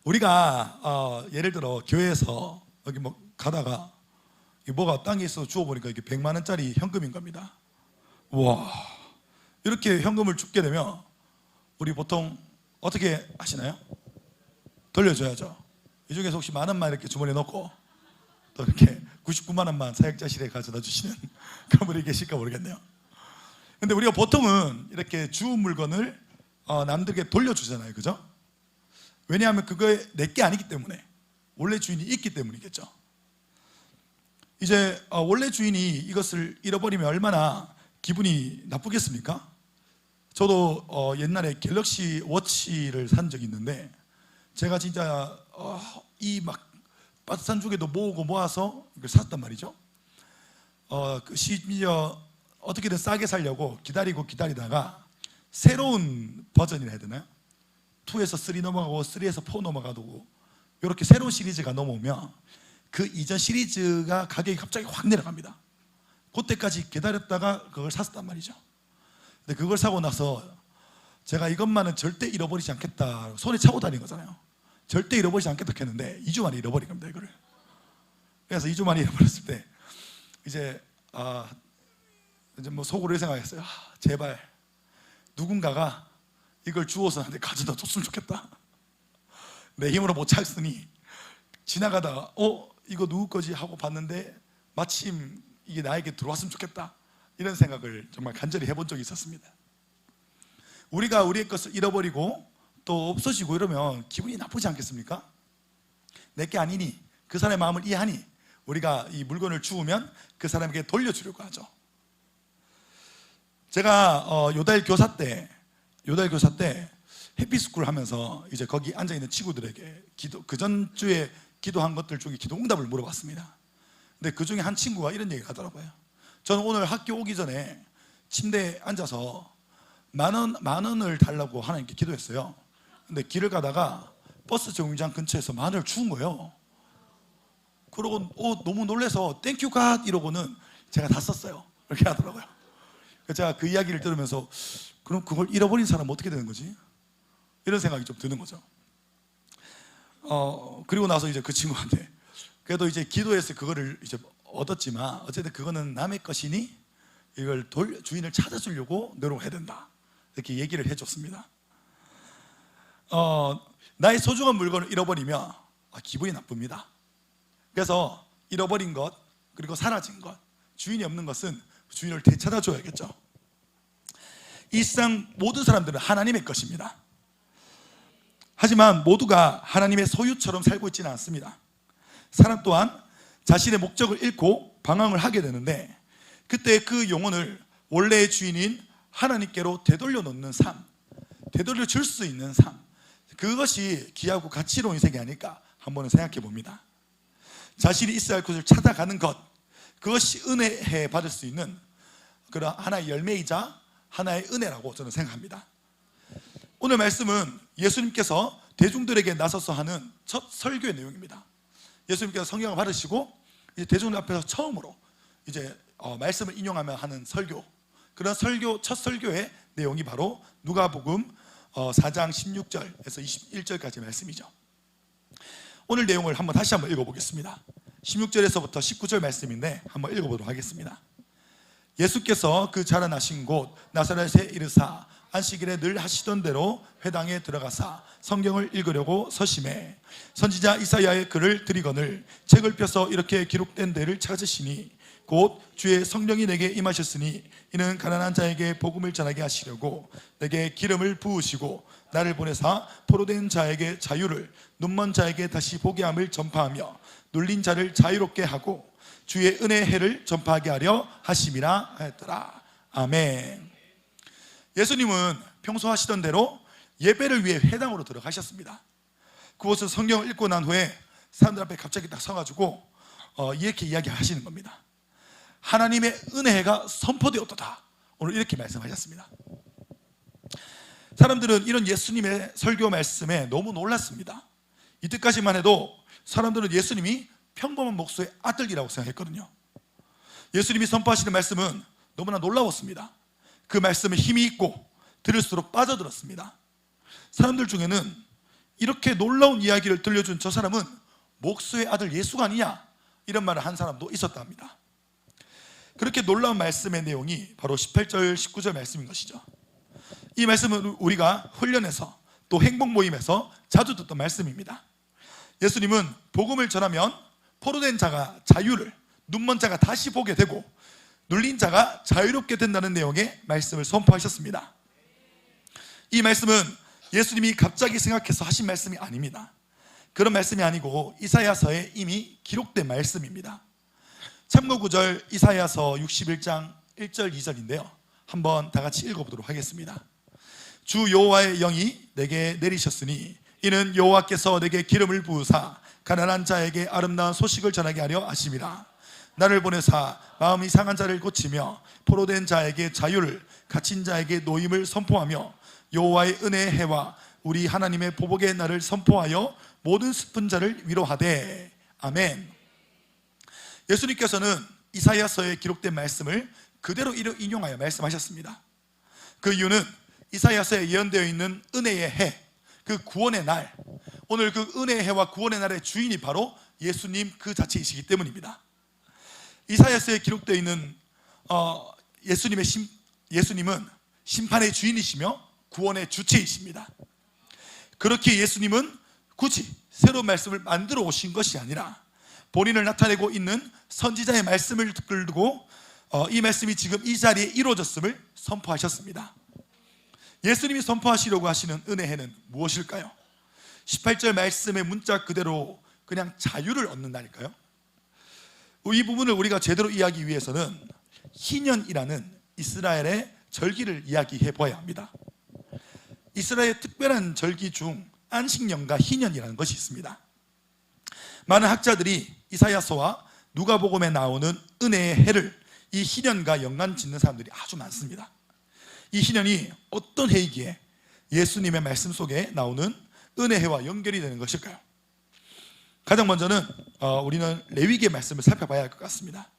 우리가 예를 들어 교회에서 여기 뭐 가다가 뭐가 땅에 있어서 주워보니까 이게 100만 원짜리 현금인 겁니다. 와, 이렇게 현금을 줍게 되면 우리 보통 어떻게 하시나요? 돌려줘야죠. 이 중에서 혹시 만 원만 이렇게 주머니에 넣고 또 이렇게 99만 원만 사역자실에 가져다 주시는 그런 분이 계실까 모르겠네요. 근데 우리가 보통은 이렇게 주운 물건을 남들에게 돌려주잖아요, 그죠? 왜냐하면 그거에 내게 아니기 때문에, 원래 주인이 있기 때문이겠죠. 이제 원래 주인이 이것을 잃어버리면 얼마나 기분이 나쁘겠습니까? 저도 옛날에 갤럭시 워치를 산 적이 있는데, 제가 진짜 이 막 빠듯한 쪽에도 모으고 모아서 이걸 샀단 말이죠. 그 심지어 어떻게든 싸게 살려고 기다리다가 새로운 버전이라 해야 되나요? 2에서 3 넘어가고 3에서 4 넘어가고 이렇게 새로운 시리즈가 넘어오면 그 이전 시리즈가 가격이 갑자기 확 내려갑니다. 그때까지 기다렸다가 그걸 샀단 말이죠. 근데 그걸 사고 나서 제가 이것만은 절대 잃어버리지 않겠다, 손에 차고 다닌 거잖아요. 절대 잃어버리지 않겠다 했는데 2주 만에 잃어버린 겁니다, 이거를. 그래서 2주 만에 잃어버렸을 때 이제 뭐 속으로 생각했어요. 제발 누군가가 이걸 주워서 나한테 가져다 줬으면 좋겠다. 내 힘으로 못 찾으니 지나가다가 이거 누구 거지 하고 봤는데 마침 이게 나에게 들어왔으면 좋겠다, 이런 생각을 정말 간절히 해본 적이 있었습니다. 우리가 우리의 것을 잃어버리고 또 없어지고 이러면 기분이 나쁘지 않겠습니까? 내게 아니니 그 사람의 마음을 이해하니 우리가 이 물건을 주우면 그 사람에게 돌려주려고 하죠. 제가 요달 교사 때 해피스쿨 하면서 이제 거기 앉아있는 친구들에게 그 전주에 기도한 것들 중에 기도 응답을 물어봤습니다. 근데 그 중에 한 친구가 이런 얘기를 하더라고요. 저는 오늘 학교 오기 전에 침대에 앉아서 만 원을 달라고 하나님께 기도했어요. 근데 길을 가다가 버스 정류장 근처에서 만 원을 주운 거예요. 그러고 너무 놀라서 땡큐 갓 이러고는 제가 다 썼어요, 이렇게 하더라고요. 제가 그 이야기를 들으면서 그럼 그걸 잃어버린 사람은 어떻게 되는 거지? 이런 생각이 좀 드는 거죠. 그리고 나서 이제 그 친구한테 그래도 이제 기도해서 그거를 이제 얻었지만 어쨌든 그거는 남의 것이니 이걸 주인을 찾아주려고 노력해야 된다, 이렇게 얘기를 해줬습니다. 나의 소중한 물건을 잃어버리면 기분이 나쁩니다. 그래서 잃어버린 것, 그리고 사라진 것, 주인이 없는 것은 주인을 되찾아줘야겠죠. 이 세상 모든 사람들은 하나님의 것입니다. 하지만 모두가 하나님의 소유처럼 살고 있지는 않습니다. 사람 또한 자신의 목적을 잃고 방황을 하게 되는데, 그때 그 영혼을 원래의 주인인 하나님께로 되돌려 놓는 삶, 되돌려 줄 수 있는 삶, 그것이 귀하고 가치로운 인생이 아닐까 한번 생각해 봅니다. 자신이 있어야 할 곳을 찾아가는 것, 그것이 은혜에 받을 수 있는 그런 하나의 열매이자 하나의 은혜라고 저는 생각합니다. 오늘 말씀은 예수님께서 대중들에게 나서서 하는 첫 설교의 내용입니다. 예수님께서 성경을 받으시고 이제 대중들 앞에서 처음으로 이제 말씀을 인용하며 하는 설교, 그런 첫 설교의 내용이 바로 누가복음 4장 16절에서 21절까지 말씀이죠. 오늘 내용을 다시 한번 읽어보겠습니다. 16절에서부터 19절 말씀인데 한번 읽어보도록 하겠습니다. 예수께서 그 자라나신 곳 나사렛에 이르사 안식일에 늘 하시던 대로 회당에 들어가사 성경을 읽으려고 서심해 선지자 이사야의 글을 들이거늘 책을 펴서 이렇게 기록된 데를 찾으시니 곧 주의 성령이 내게 임하셨으니 이는 가난한 자에게 복음을 전하게 하시려고 내게 기름을 부으시고 나를 보내사 포로된 자에게 자유를, 눈먼 자에게 다시 보게 함을 전파하며 눌린 자를 자유롭게 하고 주의 은혜의 해를 전파하게 하려 하심이라 하였더라. 아멘. 예수님은 평소 하시던 대로 예배를 위해 회당으로 들어가셨습니다. 그곳에서 성경을 읽고 난 후에 사람들 앞에 갑자기 딱 서가지고 이렇게 이야기하시는 겁니다. 하나님의 은혜가 선포되었도다, 오늘 이렇게 말씀하셨습니다. 사람들은 이런 예수님의 설교 말씀에 너무 놀랐습니다. 이때까지만 해도 사람들은 예수님이 평범한 목수의 아들이라고 생각했거든요. 예수님이 선포하시는 말씀은 너무나 놀라웠습니다. 그 말씀에 힘이 있고 들을수록 빠져들었습니다. 사람들 중에는 이렇게 놀라운 이야기를 들려준 저 사람은 목수의 아들 예수가 아니냐, 이런 말을 한 사람도 있었다 합니다. 그렇게 놀라운 말씀의 내용이 바로 18절 19절 말씀인 것이죠. 이 말씀은 우리가 훈련에서 또 행복 모임에서 자주 듣던 말씀입니다. 예수님은 복음을 전하면 포로된 자가 자유를, 눈먼 자가 다시 보게 되고 눌린 자가 자유롭게 된다는 내용의 말씀을 선포하셨습니다. 이 말씀은 예수님이 갑자기 생각해서 하신 말씀이 아닙니다. 그런 말씀이 아니고 이사야서에 이미 기록된 말씀입니다. 참고 구절 이사야서 61장 1절 2절인데요, 한번 다 같이 읽어보도록 하겠습니다. 주 여호와의 영이 내게 내리셨으니 이는 여호와께서 내게 기름을 부으사 가난한 자에게 아름다운 소식을 전하게 하려 하심이라. 나를 보내사 마음이 상한 자를 고치며 포로된 자에게 자유를, 갇힌 자에게 노임을 선포하며 여호와의 은혜의 해와 우리 하나님의 보복의 날을 선포하여 모든 슬픈 자를 위로하되. 아멘. 예수님께서는 이사야서에 기록된 말씀을 그대로 인용하여 말씀하셨습니다. 그 이유는 이사야서에 예언되어 있는 은혜의 해, 그 구원의 날, 오늘 그 은혜의 해와 구원의 날의 주인이 바로 예수님 그 자체이시기 때문입니다. 이사야서에 기록되어 있는 예수님은 심판의 주인이시며 구원의 주체이십니다. 그렇게 예수님은 굳이 새로운 말씀을 만들어 오신 것이 아니라 본인을 나타내고 있는 선지자의 말씀을 끌고 이 말씀이 지금 이 자리에 이루어졌음을 선포하셨습니다. 예수님이 선포하시려고 하시는 은혜해는 무엇일까요? 18절 말씀의 문자 그대로 그냥 자유를 얻는다니까요. 이 부분을 우리가 제대로 이해하기 위해서는 희년이라는 이스라엘의 절기를 이야기해 보아야 합니다. 이스라엘의 특별한 절기 중 안식년과 희년이라는 것이 있습니다. 많은 학자들이 이사야서와 누가복음에 나오는 은혜의 해를 이 희년과 연관 짓는 사람들이 아주 많습니다. 이 희년이 어떤 해이기에 예수님의 말씀 속에 나오는 은혜해와 연결이 되는 것일까요? 가장 먼저는 우리는 레위기의 말씀을 살펴봐야 할 것 같습니다.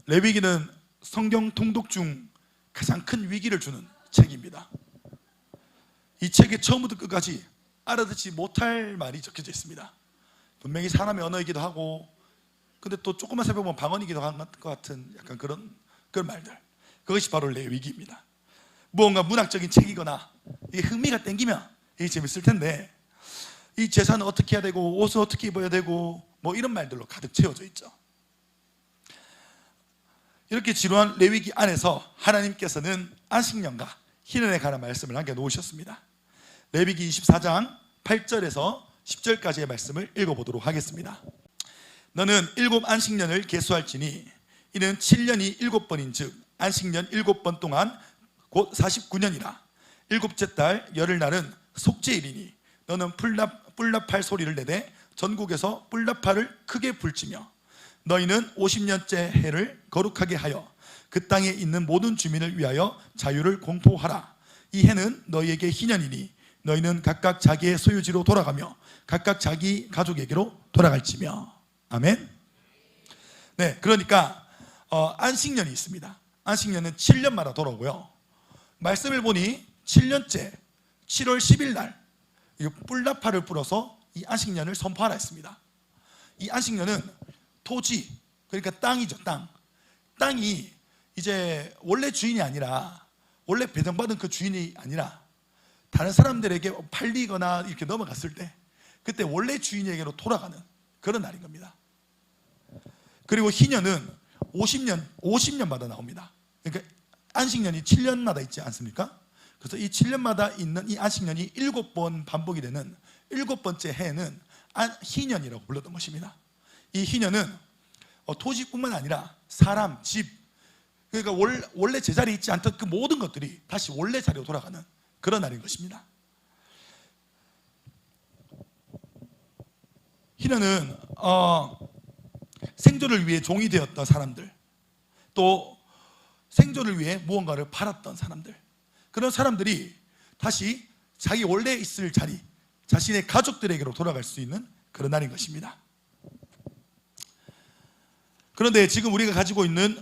레위기는 성경 통독 중 가장 큰 위기를 주는 책입니다. 이 책의 처음부터 끝까지 알아듣지 못할 말이 적혀져 있습니다. 분명히 사람의 언어이기도 하고, 근데 또 조금만 살펴보면 방언이기도 한 것 같은 약간 그런 말들, 그것이 바로 레위기입니다. 무언가 문학적인 책이거나 이게 흥미가 땡기면 이게 재밌을 텐데, 이 제사는 어떻게 해야 되고 옷을 어떻게 입어야 되고 뭐 이런 말들로 가득 채워져 있죠. 이렇게 지루한 레위기 안에서 하나님께서는 안식년과 희년에 관한 말씀을 남겨놓으셨습니다. 레위기 24장 8절에서 10절까지의 말씀을 읽어보도록 하겠습니다. 너는 7 안식년을 계수할지니 이는 7년이 7번인 즉 안식년 7번 동안 곧 49년이라. 7째 달 열흘날은 속죄일이니 너는 뿔납할 소리를 내되 전국에서 뿔납파를 크게 불지며 너희는 50년째 해를 거룩하게 하여 그 땅에 있는 모든 주민을 위하여 자유를 공포하라. 이 해는 너희에게 희년이니 너희는 각각 자기의 소유지로 돌아가며 각각 자기 가족에게로 돌아갈지며. 아멘. 네, 그러니까 안식년이 있습니다. 안식년은 7년마다 돌아오고요, 말씀을 보니 7년째 7월 10일 날 뿔납파를 불어서 이 안식년을 선포하라 했습니다. 이 안식년은 토지, 그러니까 땅이죠. 땅이 이제 원래 주인이 아니라, 원래 배정받은 그 주인이 아니라 다른 사람들에게 팔리거나 이렇게 넘어갔을 때 그때 원래 주인에게로 돌아가는 그런 날인 겁니다. 그리고 희년은 50년마다 나옵니다. 그러니까 안식년이 7년마다 있지 않습니까? 그래서 이 7년마다 있는 이 안식년이 7번 반복이 되는 7번째 해에는 희년이라고 불렀던 것입니다. 이 희년은 토지뿐만 아니라 사람, 집, 그러니까 원래 제자리에 있지 않던 그 모든 것들이 다시 원래 자리로 돌아가는 그런 날인 것입니다. 희년은 생존을 위해 종이 되었던 사람들, 또 생존을 위해 무언가를 팔았던 사람들, 그런 사람들이 다시 자기 원래 있을 자리, 자신의 가족들에게로 돌아갈 수 있는 그런 날인 것입니다. 그런데 지금 우리가 가지고 있는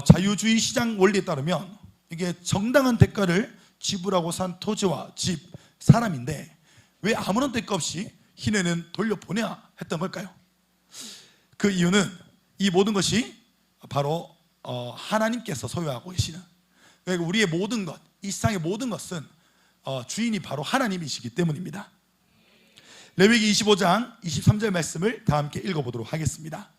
자유주의 시장 원리에 따르면 이게 정당한 대가를 지불하고 산 토지와 집, 사람인데 왜 아무런 대가 없이 희년은 돌려보내야 했던 걸까요? 그 이유는 이 모든 것이 바로 하나님께서 소유하고 계시는, 그러니까 우리의 모든 것, 이 세상의 모든 것은 주인이 바로 하나님이시기 때문입니다. 레위기 25장 23절 말씀을 다 함께 읽어보도록 하겠습니다.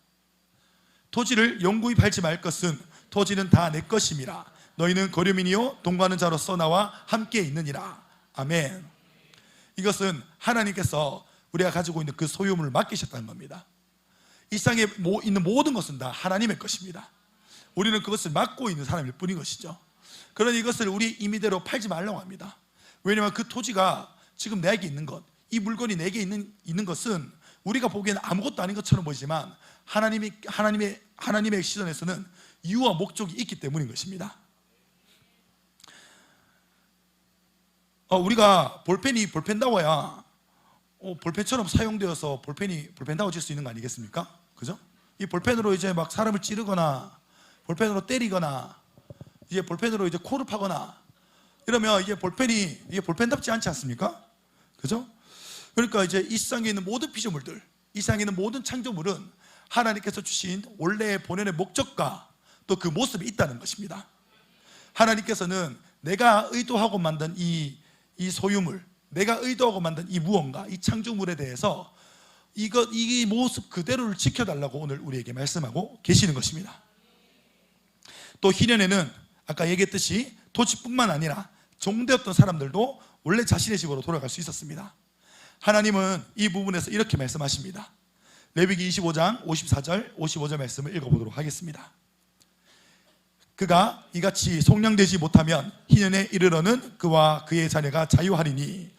토지를 영구히 팔지 말 것은 토지는 다 내 것임이라. 너희는 거류민이요 동거하는 자로서 나와 함께 있느니라. 아멘. 이것은 하나님께서 우리가 가지고 있는 그 소유물을 맡기셨다는 겁니다. 이 세상에 있는 모든 것은 다 하나님의 것입니다. 우리는 그것을 맡고 있는 사람일 뿐인 것이죠. 그러니 이것을 우리 임의대로 팔지 말라고 합니다. 왜냐하면 그 토지가 지금 내게 있는 것, 이 물건이 내게 있는 것은 우리가 보기에는 아무것도 아닌 것처럼 보이지만 하나님의 시선에서는 이유와 목적이 있기 때문인 것입니다. 우리가 볼펜다워야 볼펜처럼 사용되어서 볼펜다워질 수 있는 거 아니겠습니까? 그죠? 이 볼펜으로 이제 막 사람을 찌르거나 볼펜으로 때리거나 이제 볼펜으로 이제 코를 파거나 이러면 이게 볼펜답지 않지 않습니까? 그죠? 그러니까 이제 이 세상에 있는 모든 피조물들, 이 세상에 있는 모든 창조물은 하나님께서 주신 원래 본연의 목적과 또 그 모습이 있다는 것입니다. 하나님께서는 내가 의도하고 만든 이 소유물, 내가 의도하고 만든 이 무언가, 이 창조물에 대해서 이 모습 그대로를 지켜달라고 오늘 우리에게 말씀하고 계시는 것입니다. 또 희년에는 아까 얘기했듯이 토지뿐만 아니라 종되었던 사람들도 원래 자신의 집으로 돌아갈 수 있었습니다. 하나님은 이 부분에서 이렇게 말씀하십니다. 레위기 25장 54절 55절 말씀을 읽어보도록 하겠습니다. 그가 이같이 속량되지 못하면 희년에 이르러는 그와 그의 자녀가 자유하리니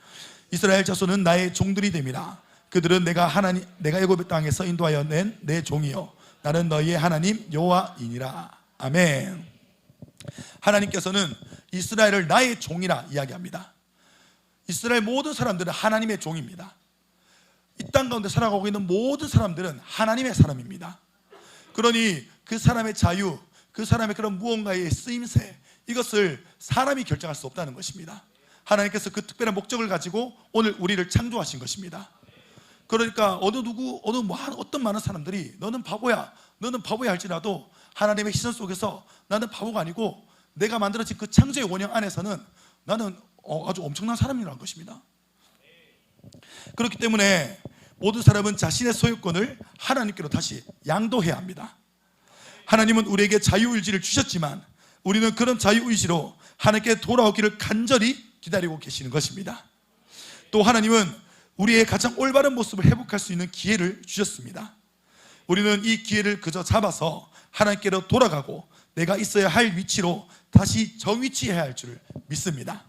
이스라엘 자손은 나의 종들이 됨이라. 그들은 내가 애굽 땅에서 인도하여 낸 내 종이요 나는 너희의 하나님 여호와이니라. 아멘. 하나님께서는 이스라엘을 나의 종이라 이야기합니다. 이스라엘 모든 사람들은 하나님의 종입니다. 이 땅 가운데 살아가고 있는 모든 사람들은 하나님의 사람입니다. 그러니 그 사람의 자유, 그 사람의 그런 무언가의 쓰임새, 이것을 사람이 결정할 수 없다는 것입니다. 하나님께서 그 특별한 목적을 가지고 오늘 우리를 창조하신 것입니다. 그러니까 어떤 많은 사람들이 너는 바보야 할지라도 하나님의 시선 속에서 나는 바보가 아니고 내가 만들어진 그 창조의 원형 안에서는 나는 아주 엄청난 사람이라는 것입니다. 그렇기 때문에 모든 사람은 자신의 소유권을 하나님께로 다시 양도해야 합니다. 하나님은 우리에게 자유의지를 주셨지만 우리는 그런 자유의지로 하나님께 돌아오기를 간절히 기다리고 계시는 것입니다. 또 하나님은 우리의 가장 올바른 모습을 회복할 수 있는 기회를 주셨습니다. 우리는 이 기회를 그저 잡아서 하나님께로 돌아가고 내가 있어야 할 위치로 다시 정위치해야 할 줄 믿습니다.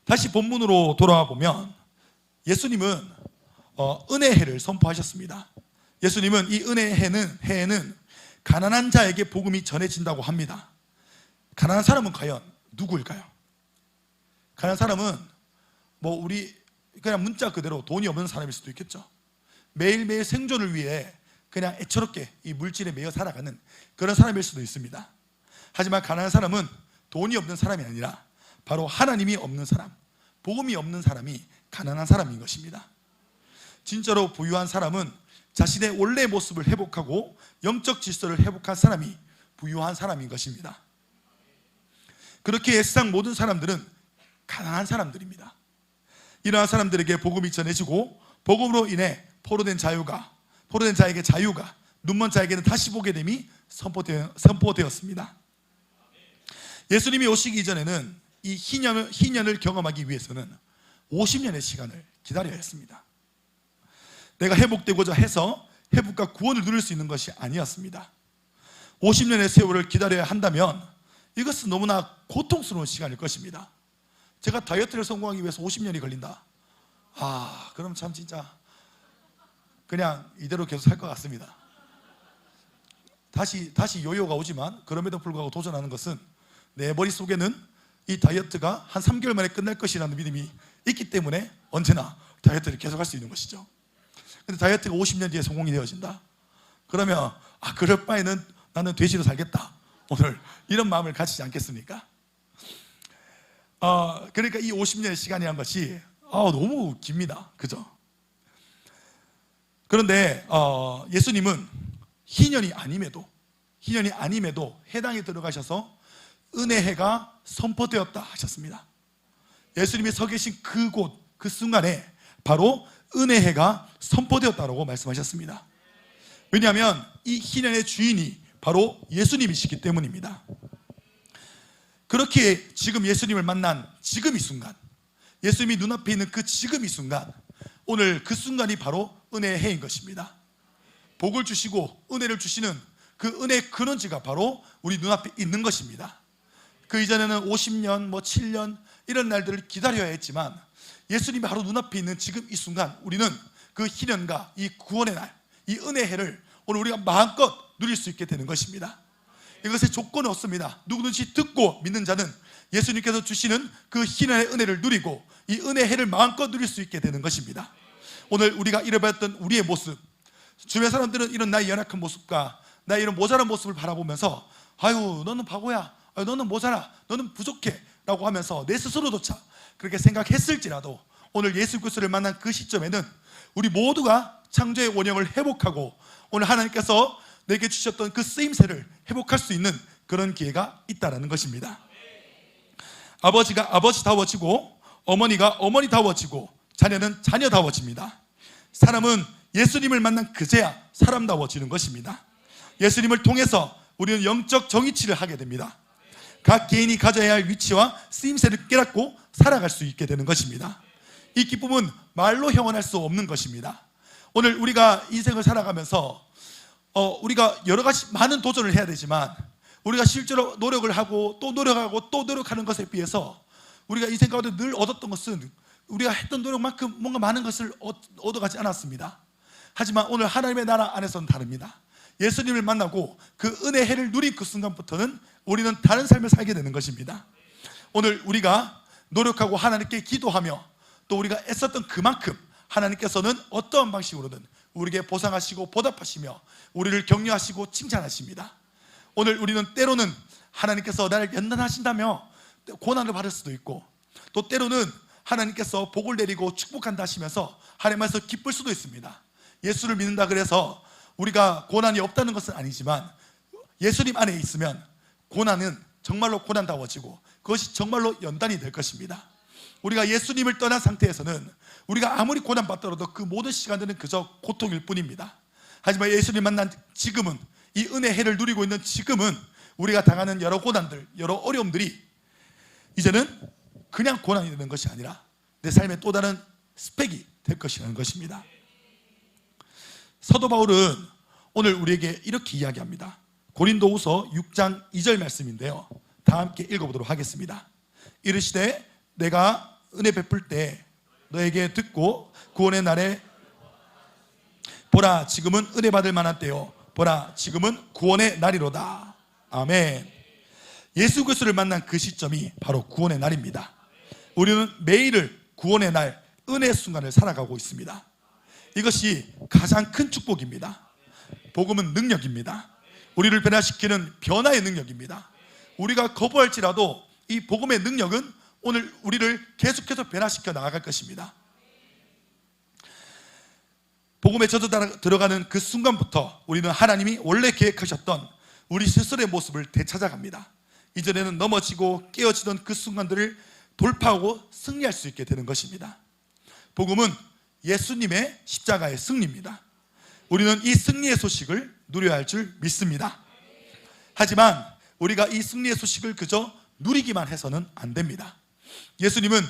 다시 본문으로 돌아와 보면 예수님은 은혜의 해를 선포하셨습니다. 예수님은 이 은혜의 해에는 가난한 자에게 복음이 전해진다고 합니다. 가난한 사람은 과연 누구일까요? 가난한 사람은 우리 그냥 문자 그대로 돈이 없는 사람일 수도 있겠죠. 매일매일 생존을 위해 그냥 애처롭게 이 물질에 매여 살아가는 그런 사람일 수도 있습니다. 하지만 가난한 사람은 돈이 없는 사람이 아니라 바로 하나님이 없는 사람, 복음이 없는 사람이 가난한 사람인 것입니다. 진짜로 부유한 사람은 자신의 원래의 모습을 회복하고 영적 질서를 회복한 사람이 부유한 사람인 것입니다. 그렇게 세상 모든 사람들은 가난한 사람들입니다. 이러한 사람들에게 복음이 전해지고 복음으로 인해 포로된 자에게 자유가, 눈먼 자에게는 다시 보게 됨이 선포되었습니다. 예수님이 오시기 이전에는 이 희년을 경험하기 위해서는 50년의 시간을 기다려야 했습니다. 내가 회복되고자 해서 회복과 구원을 누릴 수 있는 것이 아니었습니다. 50년의 세월을 기다려야 한다면 이것은 너무나 고통스러운 시간일 것입니다. 제가 다이어트를 성공하기 위해서 50년이 걸린다. 그럼 참 진짜 그냥 이대로 계속 살 것 같습니다. 다시 요요가 오지만 그럼에도 불구하고 도전하는 것은 내 머릿속에는 이 다이어트가 한 3개월 만에 끝날 것이라는 믿음이 있기 때문에 언제나 다이어트를 계속할 수 있는 것이죠. 근데 다이어트가 50년 뒤에 성공이 되어진다. 그러면 그럴 바에는 나는 돼지로 살겠다, 오늘 이런 마음을 가지지 않겠습니까? 그러니까 이 50년의 시간이란 것이 너무 깁니다. 그죠? 그런데 예수님은 희년이 아님에도 해당에 들어가셔서 은혜해가 선포되었다 하셨습니다. 예수님이 서 계신 그곳, 그 순간에 바로 은혜해가 선포되었다고 말씀하셨습니다. 왜냐하면 이 희년의 주인이 바로 예수님이시기 때문입니다. 그렇게 지금 예수님을 만난 지금 이 순간, 예수님이 눈앞에 있는 그 지금 이 순간, 오늘 그 순간이 바로 은혜의 해인 것입니다. 복을 주시고 은혜를 주시는 그 은혜의 근원지가 바로 우리 눈앞에 있는 것입니다. 그 이전에는 50년, 7년 이런 날들을 기다려야 했지만 예수님이 바로 눈앞에 있는 지금 이 순간, 우리는 그 희년과 이 구원의 날, 이 은혜의 해를 오늘 우리가 마음껏 누릴 수 있게 되는 것입니다. 이것의 조건은 없습니다. 누구든지 듣고 믿는 자는 예수님께서 주시는 그 희년의 은혜를 누리고 이 은혜의 해를 마음껏 누릴 수 있게 되는 것입니다. 오늘 우리가 잃어버렸던 우리의 모습, 주변 사람들은 이런 나의 연약한 모습과 나의 이런 모자란 모습을 바라보면서 아유 너는 바보야, 너는 모자라, 너는 부족해 라고 하면서 내 스스로조차 그렇게 생각했을지라도 오늘 예수 그리스도를 만난 그 시점에는 우리 모두가 창조의 원형을 회복하고 오늘 하나님께서 내게 주셨던 그 쓰임새를 회복할 수 있는 그런 기회가 있다는 것입니다. 아버지가 아버지다워지고 어머니가 어머니다워지고 자녀는 자녀다워집니다. 사람은 예수님을 만난 그제야 사람다워지는 것입니다. 예수님을 통해서 우리는 영적 정의치를 하게 됩니다. 각 개인이 가져야 할 위치와 쓰임새를 깨닫고 살아갈 수 있게 되는 것입니다. 이 기쁨은 말로 형언할 수 없는 것입니다. 오늘 우리가 인생을 살아가면서 우리가 여러 가지 많은 도전을 해야 되지만 우리가 실제로 노력을 하고 또 노력하고 또 노력하는 것에 비해서 우리가 인생 가운데 늘 얻었던 것은 우리가 했던 노력만큼 뭔가 많은 것을 얻어가지 않았습니다. 하지만 오늘 하나님의 나라 안에서는 다릅니다. 예수님을 만나고 그 은혜의 해를 누린 그 순간부터는 우리는 다른 삶을 살게 되는 것입니다. 오늘 우리가 노력하고 하나님께 기도하며 또 우리가 애썼던 그만큼 하나님께서는 어떠한 방식으로든 우리에게 보상하시고 보답하시며 우리를 격려하시고 칭찬하십니다. 오늘 우리는 때로는 하나님께서 나를 연단하신다며 고난을 받을 수도 있고 또 때로는 하나님께서 복을 내리고 축복한다 하시면서 하나님께서 기쁠 수도 있습니다. 예수를 믿는다 그래서 우리가 고난이 없다는 것은 아니지만 예수님 안에 있으면 고난은 정말로 고난다워지고 그것이 정말로 연단이 될 것입니다. 우리가 예수님을 떠난 상태에서는 우리가 아무리 고난받더라도 그 모든 시간들은 그저 고통일 뿐입니다. 하지만 예수님 만난 지금은, 이 은혜의 해를 누리고 있는 지금은 우리가 당하는 여러 고난들, 여러 어려움들이 이제는 그냥 고난이 되는 것이 아니라 내 삶의 또 다른 스펙이 될 것이라는 것입니다. 사도 바울은 오늘 우리에게 이렇게 이야기합니다. 고린도후서 6장 2절 말씀인데요, 다 함께 읽어보도록 하겠습니다. 이르시되 내가 은혜 베풀 때 너에게 듣고 구원의 날에 보라 지금은 은혜 받을 만한 때요 보라 지금은 구원의 날이로다. 아멘. 예수 그리스도를 만난 그 시점이 바로 구원의 날입니다. 우리는 매일을 구원의 날, 은혜의 순간을 살아가고 있습니다. 이것이 가장 큰 축복입니다. 복음은 능력입니다. 우리를 변화시키는 변화의 능력입니다. 우리가 거부할지라도 이 복음의 능력은 오늘 우리를 계속해서 변화시켜 나아갈 것입니다. 복음에 젖어 들어가는 그 순간부터 우리는 하나님이 원래 계획하셨던 우리 스스로의 모습을 되찾아갑니다. 이전에는 넘어지고 깨어지던 그 순간들을 돌파하고 승리할 수 있게 되는 것입니다. 복음은 예수님의 십자가의 승리입니다. 우리는 이 승리의 소식을 누려야 할 줄 믿습니다. 하지만 우리가 이 승리의 소식을 그저 누리기만 해서는 안 됩니다. 예수님은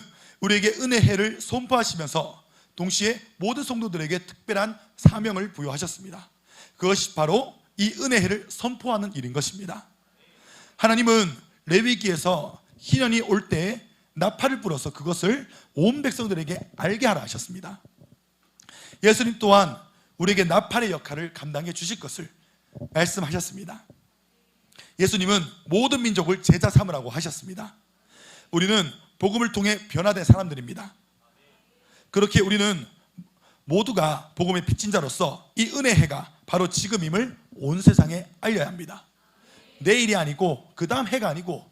우리에게 은혜의 해를 선포하시면서 동시에 모든 성도들에게 특별한 사명을 부여하셨습니다. 그것이 바로 이 은혜의 해를 선포하는 일인 것입니다. 하나님은 레위기에서 희년이 올 때에 나팔을 불어서 그것을 온 백성들에게 알게 하라 하셨습니다. 예수님 또한 우리에게 나팔의 역할을 감당해 주실 것을 말씀하셨습니다. 예수님은 모든 민족을 제자 삼으라고 하셨습니다. 우리는 복음을 통해 변화된 사람들입니다. 그렇게 우리는 모두가 복음의 빚진 자로서 이 은혜의 해가 바로 지금임을 온 세상에 알려야 합니다. 내일이 아니고 그 다음 해가 아니고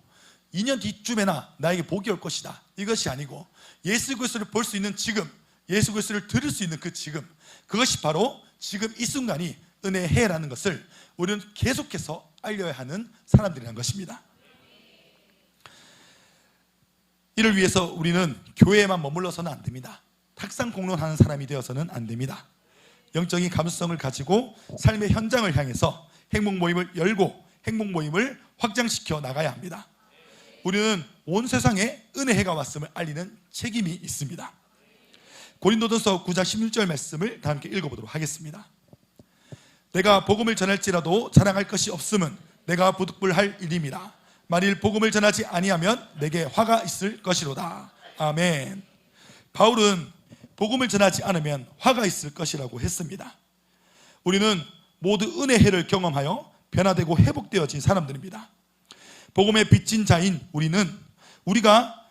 2년 뒤쯤에나 나에게 복이 올 것이다, 이것이 아니고 예수 그리스도를 볼 수 있는 지금, 예수 그리스도를 들을 수 있는 그 지금, 그것이 바로 지금 이 순간이 은혜의 해라는 것을 우리는 계속해서 알려야 하는 사람들이라는 것입니다. 이를 위해서 우리는 교회에만 머물러서는 안 됩니다. 탁상 공론하는 사람이 되어서는 안 됩니다. 영적인 감수성을 가지고 삶의 현장을 향해서 행복 모임을 열고 행복 모임을 확장시켜 나가야 합니다. 우리는 온 세상에 은혜해가 왔음을 알리는 책임이 있습니다. 고린도전서 9장 16절 말씀을 다 함께 읽어보도록 하겠습니다. 내가 복음을 전할지라도 자랑할 것이 없음은 내가 부득불할 일임이라. 만일 복음을 전하지 아니하면 내게 화가 있을 것이로다. 아멘. 바울은 복음을 전하지 않으면 화가 있을 것이라고 했습니다. 우리는 모두 은혜해를 경험하여 변화되고 회복되어진 사람들입니다. 복음의 빚진 자인 우리는 우리가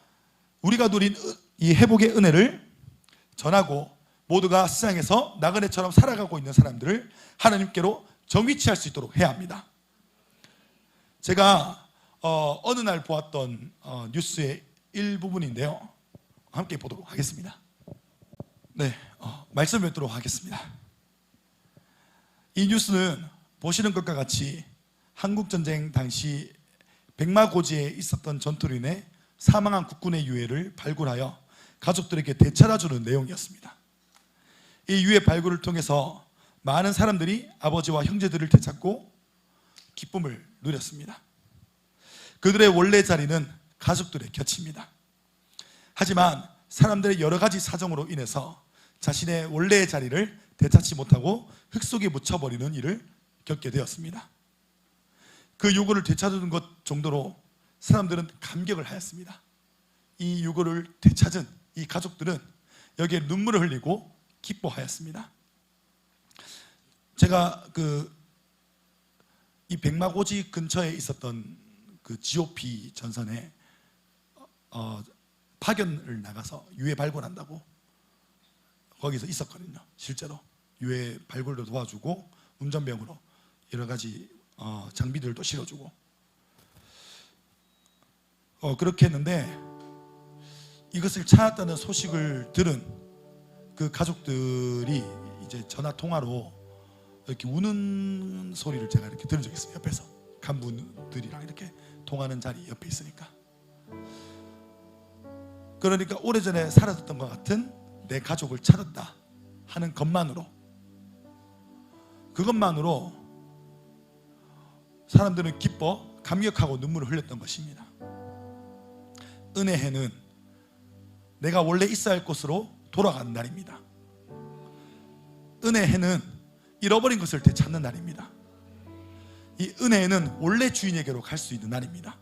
누린 이 회복의 은혜를 전하고 모두가 세상에서 나그네처럼 살아가고 있는 사람들을 하나님께로 정위치할 수 있도록 해야 합니다. 제가 어느 날 보았던 뉴스의 일부분인데요, 함께 보도록 하겠습니다. 네, 말씀을 듣도록 하겠습니다. 이 뉴스는 보시는 것과 같이 한국전쟁 당시 백마고지에 있었던 전투로 인해 사망한 국군의 유해를 발굴하여 가족들에게 되찾아주는 내용이었습니다. 이 유해 발굴을 통해서 많은 사람들이 아버지와 형제들을 되찾고 기쁨을 누렸습니다. 그들의 원래 자리는 가족들의 곁입니다. 하지만 사람들의 여러 가지 사정으로 인해서 자신의 원래의 자리를 되찾지 못하고 흙 속에 묻혀버리는 일을 겪게 되었습니다. 그 유골을 되찾은 것 정도로 사람들은 감격을 하였습니다. 이 유골을 되찾은 이 가족들은 여기에 눈물을 흘리고 기뻐하였습니다. 제가 이 백마고지 근처에 있었던 그 GOP 전선에 파견을 나가서 유해 발굴한다고 거기서 있었거든요. 실제로 유해 발굴도 도와주고 운전병으로 여러 가지 장비들도 실어주고 그렇게 했는데, 이것을 찾았다는 소식을 들은 그 가족들이 이제 전화 통화로 이렇게 우는 소리를 제가 이렇게 들은 적이 있어요. 옆에서 간부들이랑 이렇게 통하는 자리 옆에 있으니까. 그러니까 오래전에 사라졌던 것 같은 내 가족을 찾았다 하는 그것만으로 사람들은 기뻐 감격하고 눈물을 흘렸던 것입니다. 은혜해는 내가 원래 있어야 할 곳으로 돌아가는 날입니다. 은혜해는 잃어버린 것을 되찾는 날입니다. 이 은혜는 원래 주인에게로 갈 수 있는 날입니다.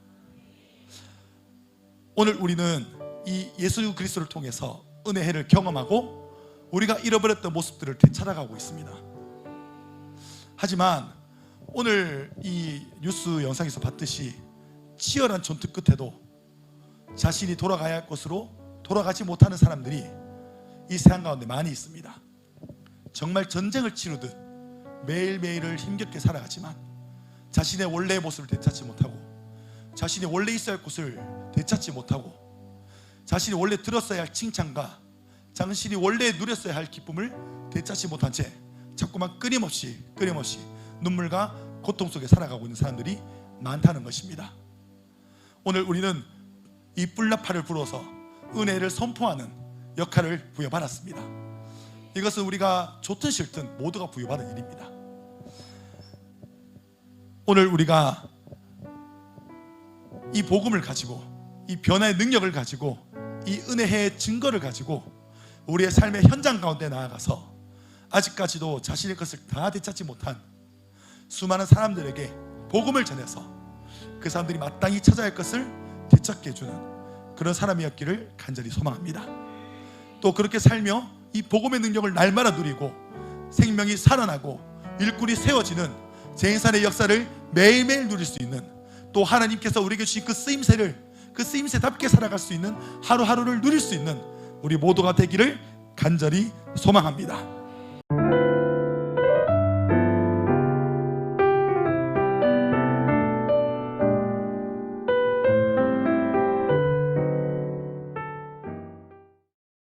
오늘 우리는 이 예수 그리스도를 통해서 은혜를 경험하고 우리가 잃어버렸던 모습들을 되찾아가고 있습니다. 하지만 오늘 이 뉴스 영상에서 봤듯이 치열한 전투 끝에도 자신이 돌아가야 할 곳으로 돌아가지 못하는 사람들이 이 세상 가운데 많이 있습니다. 정말 전쟁을 치르듯 매일매일을 힘겹게 살아가지만 자신의 원래의 모습을 되찾지 못하고, 자신이 원래 있어야 할 곳을 되찾지 못하고, 자신이 원래 들었어야 할 칭찬과 자신이 원래 누렸어야 할 기쁨을 되찾지 못한 채 자꾸만 끊임없이 눈물과 고통 속에 살아가고 있는 사람들이 많다는 것입니다. 오늘 우리는 이 뿔나팔을 불어서 은혜를 선포하는 역할을 부여받았습니다. 이것은 우리가 좋든 싫든 모두가 부여받은 일입니다. 오늘 우리가 이 복음을 가지고, 이 변화의 능력을 가지고, 이 은혜의 증거를 가지고 우리의 삶의 현장 가운데 나아가서 아직까지도 자신의 것을 다 되찾지 못한 수많은 사람들에게 복음을 전해서 그 사람들이 마땅히 찾아야 할 것을 되찾게 해주는 그런 사람이었기를 간절히 소망합니다. 또 그렇게 살며 이 복음의 능력을 날마다 누리고 생명이 살아나고 일꾼이 세워지는 제2산의 역사를 매일매일 누릴 수 있는, 또 하나님께서 우리에게 주신 그 쓰임새답게 살아갈 수 있는 하루하루를 누릴 수 있는 우리 모두가 되기를 간절히 소망합니다.